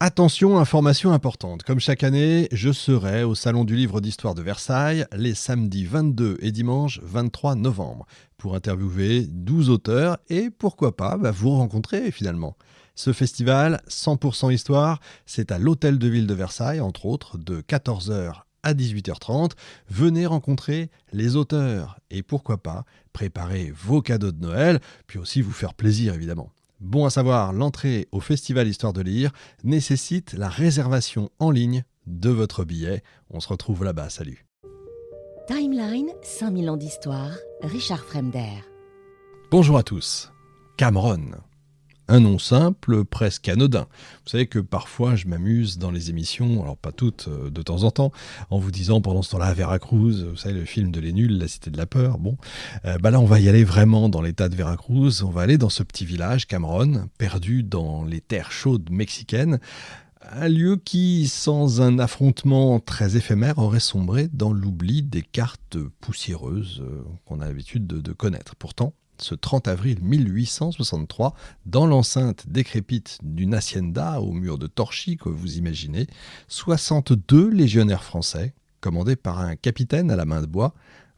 Attention, information importante. Comme chaque année, je serai au Salon du Livre d'Histoire de Versailles les samedis 22 et dimanche 23 novembre pour interviewer 12 auteurs et pourquoi pas vous rencontrer finalement. Ce festival 100% Histoire, c'est à l'Hôtel de Ville de Versailles, entre autres, de 14h à 18h30. Venez rencontrer les auteurs et pourquoi pas préparer vos cadeaux de Noël, puis aussi vous faire plaisir évidemment. Bon à savoir, l'entrée au Festival Histoire de Lire nécessite la réservation en ligne de votre billet. On se retrouve là-bas, salut. Timeline, 5000 ans d'histoire, Richard Fremder. Bonjour à tous. Cameron. Un nom simple, presque anodin. Vous savez que parfois je m'amuse dans les émissions, alors pas toutes de temps en temps, en vous disant pendant ce temps-là Veracruz, vous savez le film de Les Nuls, La Cité de la Peur, là on va y aller vraiment dans l'état de Veracruz, on va aller dans ce petit village, Cameron, perdu dans les terres chaudes mexicaines, un lieu qui, sans un affrontement très éphémère, aurait sombré dans l'oubli des cartes poussiéreuses qu'on a l'habitude de connaître. Pourtant, ce 30 avril 1863, dans l'enceinte décrépite d'une hacienda au mur de torchis que vous imaginez, 62 légionnaires français, commandés par un capitaine à la main de bois,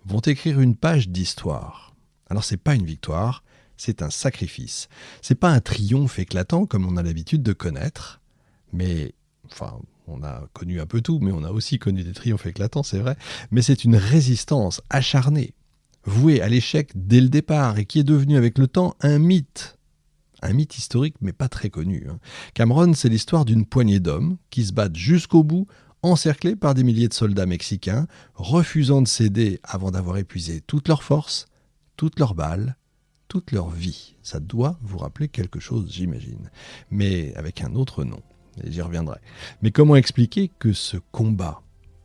vont écrire une page d'histoire. Alors c'est pas une victoire, c'est un sacrifice. C'est pas un triomphe éclatant comme on a l'habitude de connaître, on a connu un peu tout, mais on a aussi connu des triomphes éclatants, c'est vrai, mais c'est une résistance acharnée, voué à l'échec dès le départ et qui est devenu avec le temps un mythe. Un mythe historique mais pas très connu. Cameron, c'est l'histoire d'une poignée d'hommes qui se battent jusqu'au bout, encerclés par des milliers de soldats mexicains, refusant de céder avant d'avoir épuisé toutes leurs forces, toutes leurs balles, toute leur vie. Ça doit vous rappeler quelque chose, j'imagine. Mais avec un autre nom, et j'y reviendrai. Mais comment expliquer que ce combat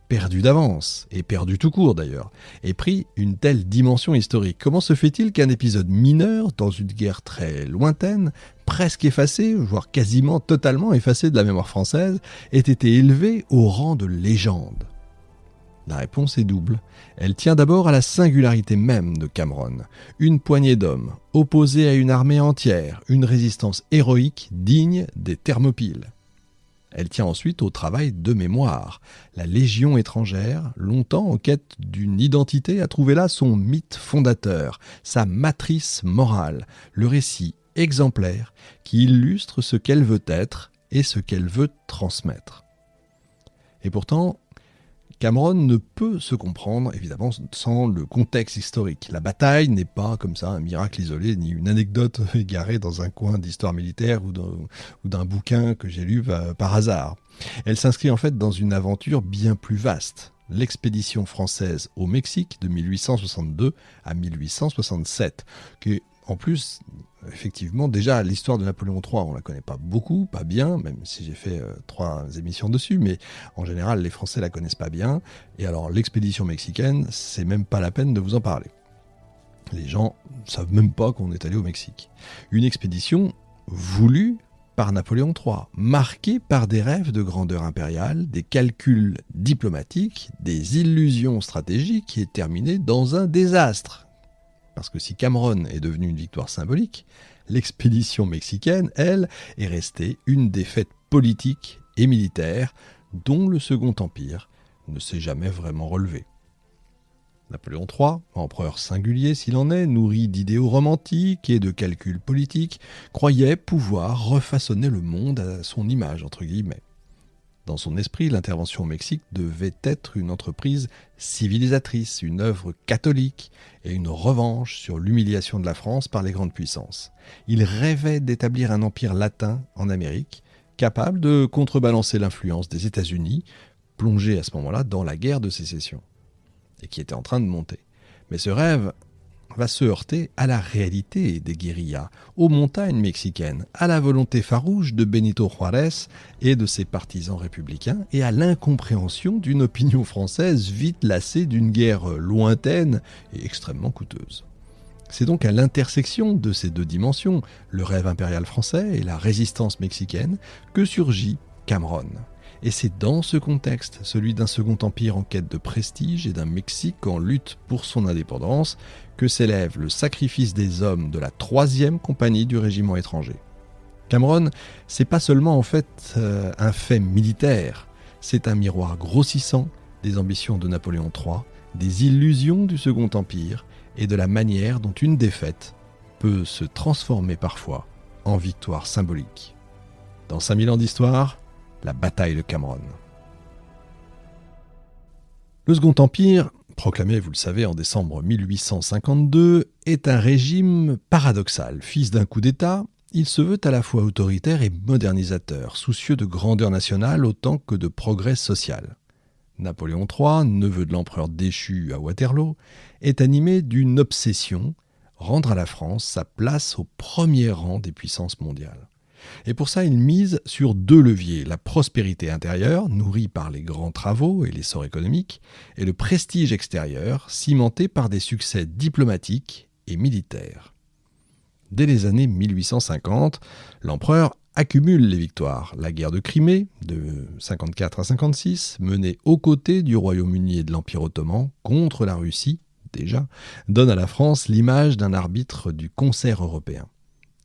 perdu d'avance, et perdu tout court d'ailleurs, ait pris une telle dimension historique? Comment se fait-il qu'un épisode mineur, dans une guerre très lointaine, presque effacée, voire quasiment totalement effacée de la mémoire française, ait été élevé au rang de légende? La réponse est double. Elle tient d'abord à la singularité même de Cameron. Une poignée d'hommes, opposés à une armée entière, une résistance héroïque digne des Thermopyles. Elle tient ensuite au travail de mémoire. La Légion étrangère, longtemps en quête d'une identité, a trouvé là son mythe fondateur, sa matrice morale, le récit exemplaire qui illustre ce qu'elle veut être et ce qu'elle veut transmettre. Et pourtant, Cameron ne peut se comprendre, évidemment, sans le contexte historique. La bataille n'est pas, comme ça, un miracle isolé, ni une anecdote égarée dans un coin d'histoire militaire ou d'un bouquin que j'ai lu par hasard. Elle s'inscrit en fait dans une aventure bien plus vaste. L'expédition française au Mexique de 1862 à 1867, qui en plus, effectivement, déjà l'histoire de Napoléon III, on la connaît pas beaucoup, pas bien, même si j'ai fait 3 émissions dessus, mais en général, les Français la connaissent pas bien. Et alors, l'expédition mexicaine, c'est même pas la peine de vous en parler. Les gens savent même pas qu'on est allé au Mexique. Une expédition voulue par Napoléon III, marquée par des rêves de grandeur impériale, des calculs diplomatiques, des illusions stratégiques et terminée dans un désastre. Parce que si Cameron est devenu une victoire symbolique, l'expédition mexicaine, elle, est restée une défaite politique et militaire dont le Second Empire ne s'est jamais vraiment relevé. Napoléon III, empereur singulier s'il en est, nourri d'idéaux romantiques et de calculs politiques, croyait pouvoir refaçonner le monde à son image, entre guillemets. Dans son esprit, l'intervention au Mexique devait être une entreprise civilisatrice, une œuvre catholique et une revanche sur l'humiliation de la France par les grandes puissances. Il rêvait d'établir un empire latin en Amérique, capable de contrebalancer l'influence des États-Unis, plongés à ce moment-là dans la guerre de sécession, et qui était en train de monter. Mais ce rêve va se heurter à la réalité des guérillas, aux montagnes mexicaines, à la volonté farouche de Benito Juárez et de ses partisans républicains, et à l'incompréhension d'une opinion française vite lassée d'une guerre lointaine et extrêmement coûteuse. C'est donc à l'intersection de ces deux dimensions, le rêve impérial français et la résistance mexicaine, que surgit Cameron. Et c'est dans ce contexte, celui d'un second empire en quête de prestige et d'un Mexique en lutte pour son indépendance, que s'élève le sacrifice des hommes de la 3e compagnie du régiment étranger. Cameron, c'est pas seulement en fait un fait militaire, c'est un miroir grossissant des ambitions de Napoléon III, des illusions du Second Empire et de la manière dont une défaite peut se transformer parfois en victoire symbolique. Dans 5000 ans d'histoire, la bataille de Cameron. Le Second Empire, proclamé, vous le savez, en décembre 1852, est un régime paradoxal. Fils d'un coup d'État, il se veut à la fois autoritaire et modernisateur, soucieux de grandeur nationale autant que de progrès social. Napoléon III, neveu de l'empereur déchu à Waterloo, est animé d'une obsession, rendre à la France sa place au premier rang des puissances mondiales. Et pour ça, il mise sur deux leviers, la prospérité intérieure, nourrie par les grands travaux et l'essor économique, et le prestige extérieur, cimenté par des succès diplomatiques et militaires. Dès les années 1850, l'empereur accumule les victoires. La guerre de Crimée, de 54 à 56, menée aux côtés du Royaume-Uni et de l'Empire ottoman contre la Russie, déjà, donne à la France l'image d'un arbitre du concert européen.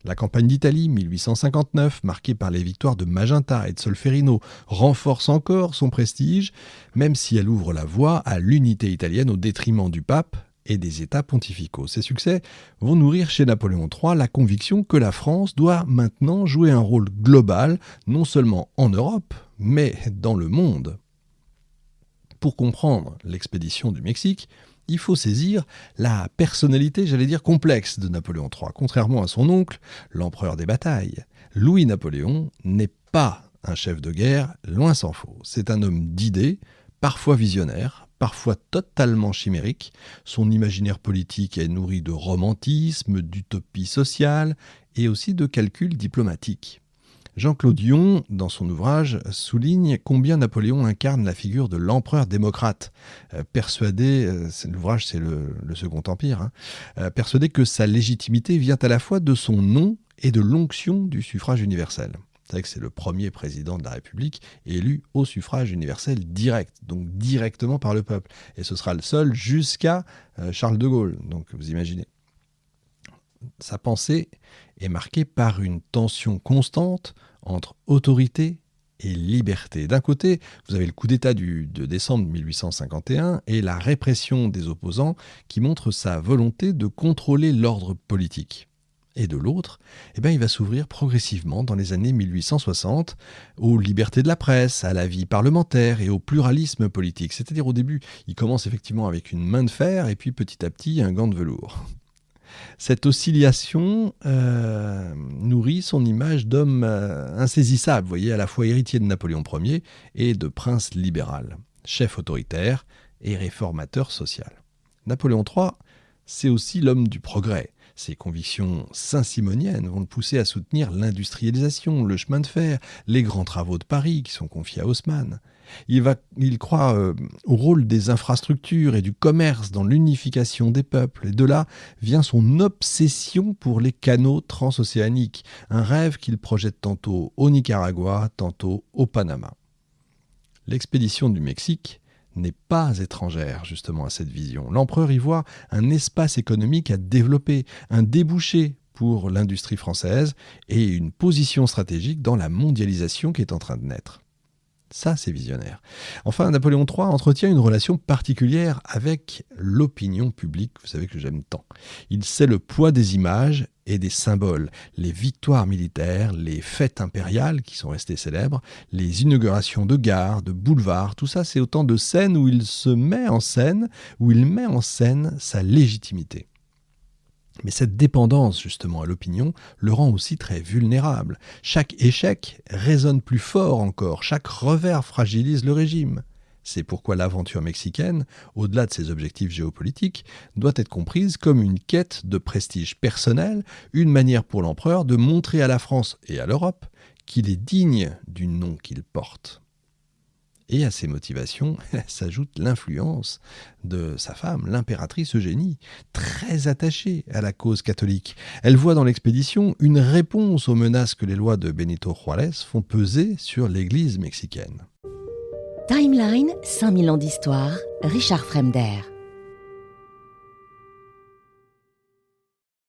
La campagne d'Italie, 1859, marquée par les victoires de Magenta et de Solferino, renforce encore son prestige, même si elle ouvre la voie à l'unité italienne au détriment du pape et des États pontificaux. Ces succès vont nourrir chez Napoléon III la conviction que la France doit maintenant jouer un rôle global, non seulement en Europe, mais dans le monde. Pour comprendre l'expédition du Mexique, il faut saisir la personnalité, complexe de Napoléon III. Contrairement à son oncle, l'empereur des batailles, Louis-Napoléon n'est pas un chef de guerre, loin s'en faut. C'est un homme d'idées, parfois visionnaire, parfois totalement chimérique. Son imaginaire politique est nourri de romantisme, d'utopie sociale et aussi de calculs diplomatiques. Jean-Claude Dion, dans son ouvrage, souligne combien Napoléon incarne la figure de l'empereur démocrate, persuadé, l'ouvrage c'est le Second Empire, persuadé que sa légitimité vient à la fois de son nom et de l'onction du suffrage universel. Vous savez que c'est le premier président de la République élu au suffrage universel direct, donc directement par le peuple. Et ce sera le seul jusqu'à Charles de Gaulle, donc vous imaginez. Sa pensée est marquée par une tension constante entre autorité et liberté. D'un côté, vous avez le coup d'État de décembre 1851 et la répression des opposants qui montre sa volonté de contrôler l'ordre politique. Et de l'autre, il va s'ouvrir progressivement dans les années 1860 aux libertés de la presse, à la vie parlementaire et au pluralisme politique. C'est-à-dire au début, il commence effectivement avec une main de fer et puis petit à petit un gant de velours. Cette oscillation nourrit son image d'homme insaisissable, vous voyez, à la fois héritier de Napoléon Ier et de prince libéral, chef autoritaire et réformateur social. Napoléon III, c'est aussi l'homme du progrès. Ses convictions saint-simoniennes vont le pousser à soutenir l'industrialisation, le chemin de fer, les grands travaux de Paris qui sont confiés à Haussmann. Il croit au rôle des infrastructures et du commerce dans l'unification des peuples. Et de là vient son obsession pour les canaux transocéaniques, un rêve qu'il projette tantôt au Nicaragua, tantôt au Panama. L'expédition du Mexique n'est pas étrangère justement à cette vision. L'empereur y voit un espace économique à développer, un débouché pour l'industrie française et une position stratégique dans la mondialisation qui est en train de naître. Ça, c'est visionnaire. Enfin, Napoléon III entretient une relation particulière avec l'opinion publique, vous savez que j'aime tant. Il sait le poids des images et des symboles, les victoires militaires, les fêtes impériales qui sont restées célèbres, les inaugurations de gares, de boulevards, tout ça, c'est autant de scènes où il met en scène sa légitimité. Mais cette dépendance justement à l'opinion le rend aussi très vulnérable. Chaque échec résonne plus fort encore, chaque revers fragilise le régime. C'est pourquoi l'aventure mexicaine, au-delà de ses objectifs géopolitiques, doit être comprise comme une quête de prestige personnel, une manière pour l'empereur de montrer à la France et à l'Europe qu'il est digne du nom qu'il porte. Et à ces motivations s'ajoute l'influence de sa femme, l'impératrice Eugénie, très attachée à la cause catholique. Elle voit dans l'expédition une réponse aux menaces que les lois de Benito Juárez font peser sur l'Église mexicaine. Timeline, 5000 ans d'histoire, Richard Fremder.